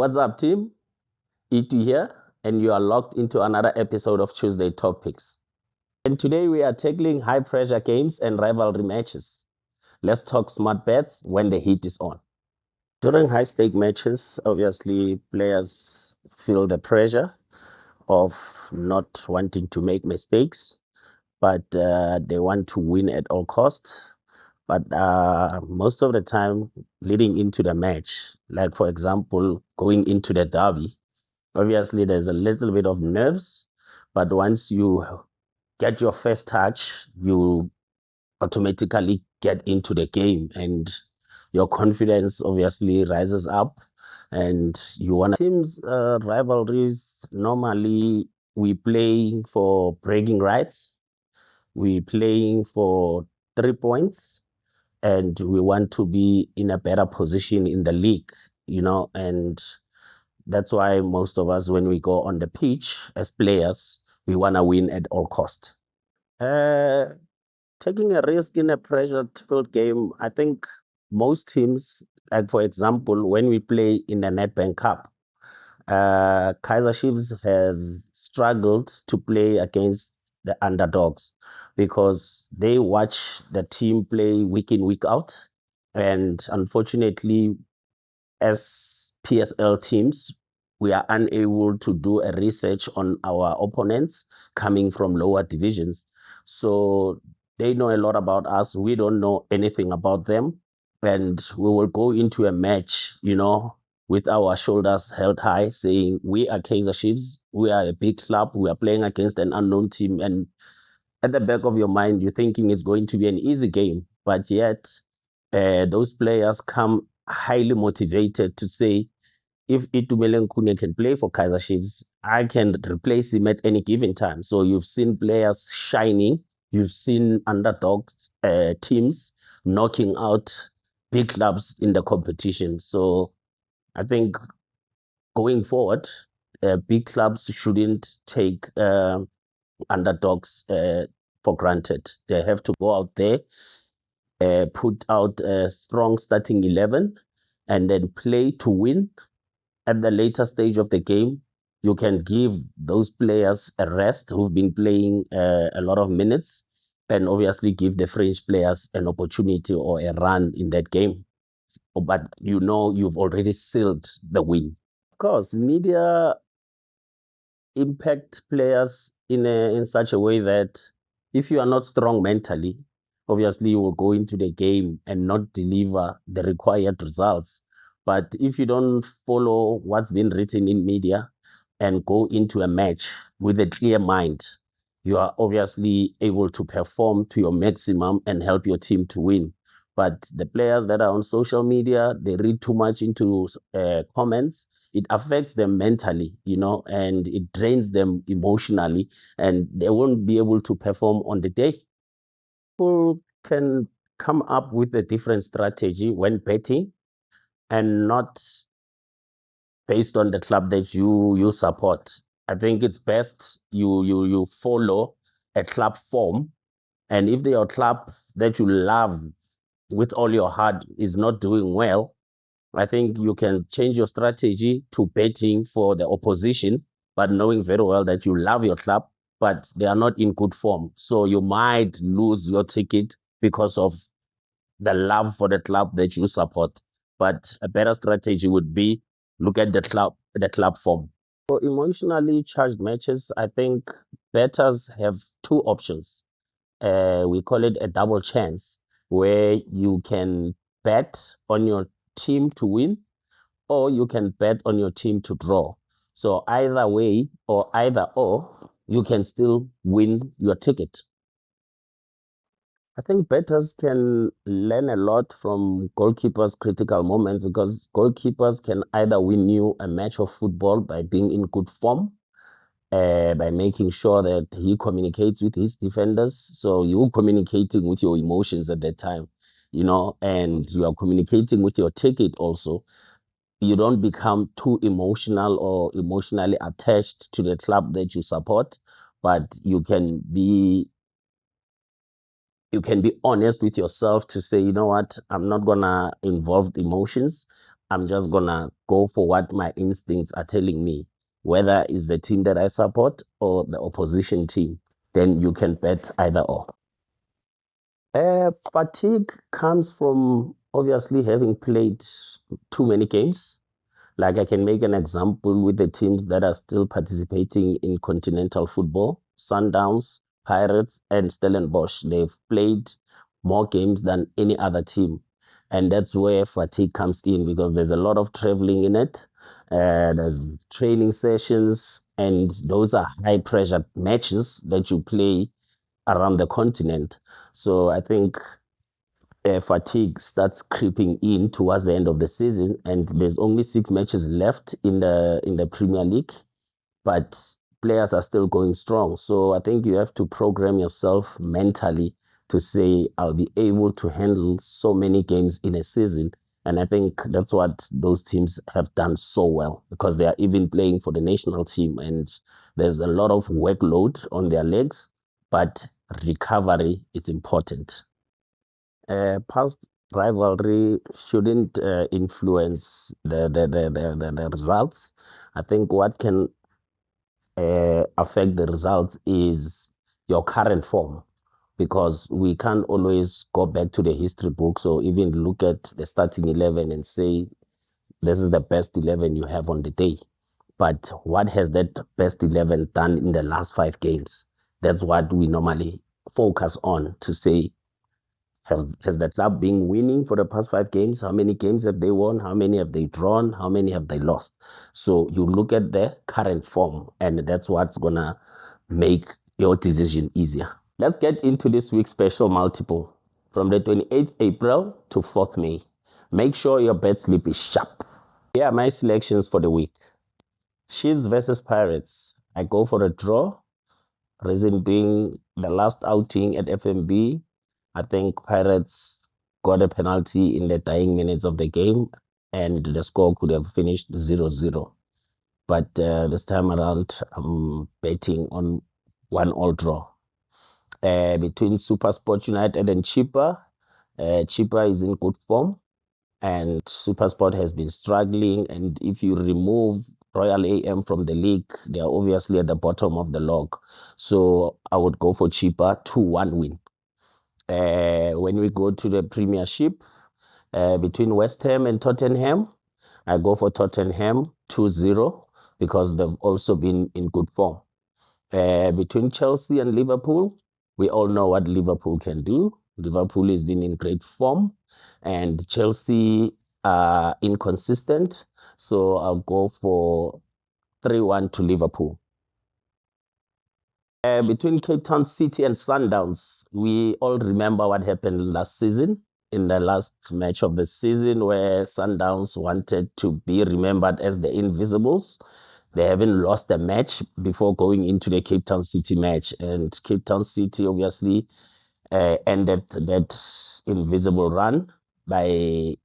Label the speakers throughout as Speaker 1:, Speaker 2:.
Speaker 1: What's up, team? E2 here, and you are locked into another episode of Tuesday Top Picks. And today we are tackling high pressure games and rivalry matches. Let's talk smart bets when the heat is on. During high stake matches, obviously, players feel the pressure of not wanting to make mistakes, but they want to win at all costs. But most of the time, leading into the match, like for example, going into the derby, obviously there's a little bit of nerves, but once you get your first touch, you automatically get into the game and your confidence obviously rises up and you want teams rivalries. Normally we playing for bragging rights, we playing for 3 points, and we want to be in a better position in the league, and that's why most of us, when we go on the pitch as players, we want to win at all cost. Uh, Taking a risk in a pressure-filled game, I think most teams, like for example, when we play in the Nedbank Cup, Kaiser Chiefs has struggled to play against the underdogs because they watch the team play week in, week out. And unfortunately, as PSL teams, we are unable to do a research on our opponents coming from lower divisions. So they know a lot about us. We don't know anything about them. And we will go into a match, with our shoulders held high, saying we are Kaiser Chiefs, we are a big club, we are playing against an unknown team. And at the back of your mind, you're thinking it's going to be an easy game, but yet those players come highly motivated to say, if Itumeleng Khune can play for Kaiser Chiefs, I can replace him at any given time. So you've seen players shining, you've seen underdogs teams knocking out big clubs in the competition. So I think going forward, big clubs shouldn't take underdogs for granted. They have to go out there, put out a strong starting 11, and then play to win. At the later stage of the game, you can give those players a rest who've been playing a lot of minutes, and obviously give the French players an opportunity or a run in that game. But you've already sealed the win. Of course, media impact players in such a way that if you are not strong mentally, obviously you will go into the game and not deliver the required results. But if you don't follow what's been written in media and go into a match with a clear mind, you are obviously able to perform to your maximum and help your team to win. But the players that are on social media, they read too much into comments. It affects them mentally, and it drains them emotionally, and they won't be able to perform on the day. People can come up with a different strategy when betting and not based on the club that you support. I think it's best you follow a club form, and if your club that you love with all your heart is not doing well, I think you can change your strategy to betting for the opposition, but knowing very well that you love your club, but they are not in good form. So you might lose your ticket because of the love for the club that you support. But a better strategy would be look at the club form. For emotionally charged matches, I think bettors have two options. We call it a double chance, where you can bet on your team to win or you can bet on your team to draw. So either way or either or, you can still win your ticket. I think bettors can learn a lot from goalkeepers' critical moments because goalkeepers can either win you a match of football by being in good form, by making sure that he communicates with his defenders. So you're communicating with your emotions at that time, and you are communicating with your ticket also. You don't become too emotional or emotionally attached to the club that you support, but you can be honest with yourself to say, you know what, I'm not gonna involve emotions. I'm just gonna go for what my instincts are telling me, whether it's the team that I support or the opposition team. Then you can bet either or. Fatigue comes from obviously having played too many games. Like I can make an example with the teams that are still participating in continental football, Sundowns, Pirates, and Stellenbosch. They've played more games than any other team. And that's where fatigue comes in because there's a lot of traveling in it. There's training sessions, and those are high pressure matches that you play around the continent. So I think fatigue starts creeping in towards the end of the season, and there's only 6 matches left in the Premier League, but players are still going strong. So I think you have to program yourself mentally to say, I'll be able to handle so many games in a season. And I think that's what those teams have done so well because they are even playing for the national team, and there's a lot of workload on their legs, but recovery is important. Past rivalry shouldn't influence the results. I think what can affect the results is your current form because we can't always go back to the history books or even look at the starting 11 and say this is the best 11 you have on the day. But what has that best 11 done in the last 5 games? That's what we normally focus on to say, has the club been winning for the past 5 games? How many games have they won? How many have they drawn? How many have they lost? So you look at the current form, and that's what's gonna make your decision easier. Let's get into this week's special multiple from the 28th April to 4th May. Make sure your bet slip is sharp. Here are my selections for the week. Chiefs versus Pirates. I go for a draw. Reason being the last outing at FMB, I think Pirates got a penalty in the dying minutes of the game, and the score could have finished 0-0. But this time around, I'm betting on 1-1 draw. Between SuperSport United and Chippa, Chippa is in good form, and SuperSport has been struggling. And if you remove Royal AM from the league, they are obviously at the bottom of the log. So I would go for Chippa 2-1 win. When we go to the Premiership, between West Ham and Tottenham, I go for Tottenham 2-0 because they've also been in good form. Between Chelsea and Liverpool, we all know what Liverpool can do. Liverpool has been in great form, and Chelsea are inconsistent. So I'll go for 3-1 to Liverpool. Between Cape Town City and Sundowns, we all remember what happened last season in the last match of the season where Sundowns wanted to be remembered as the Invisibles. They haven't lost a match before going into the Cape Town City match. And Cape Town City obviously ended that invisible run by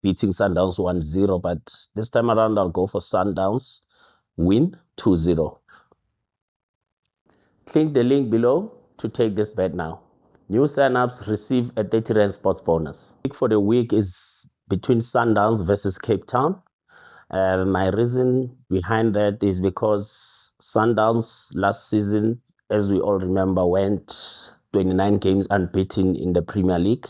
Speaker 1: beating Sundowns 1-0. But this time around, I'll go for Sundowns win 2-0. Click the link below to take this bet now. New signups receive a 30 Rand sports bonus. Pick for the week is between Sundowns versus Cape Town. My reason behind that is because Sundowns last season, as we all remember, went 29 games unbeaten in the Premier League,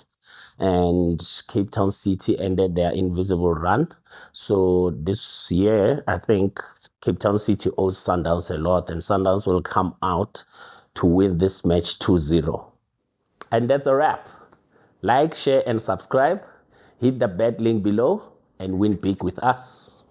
Speaker 1: and Cape Town City ended their invisible run. So this year, I think Cape Town City owes Sundowns a lot, and Sundowns will come out to win this match 2-0. And that's a wrap. Like, share, and subscribe. Hit the bet link below and win big with us.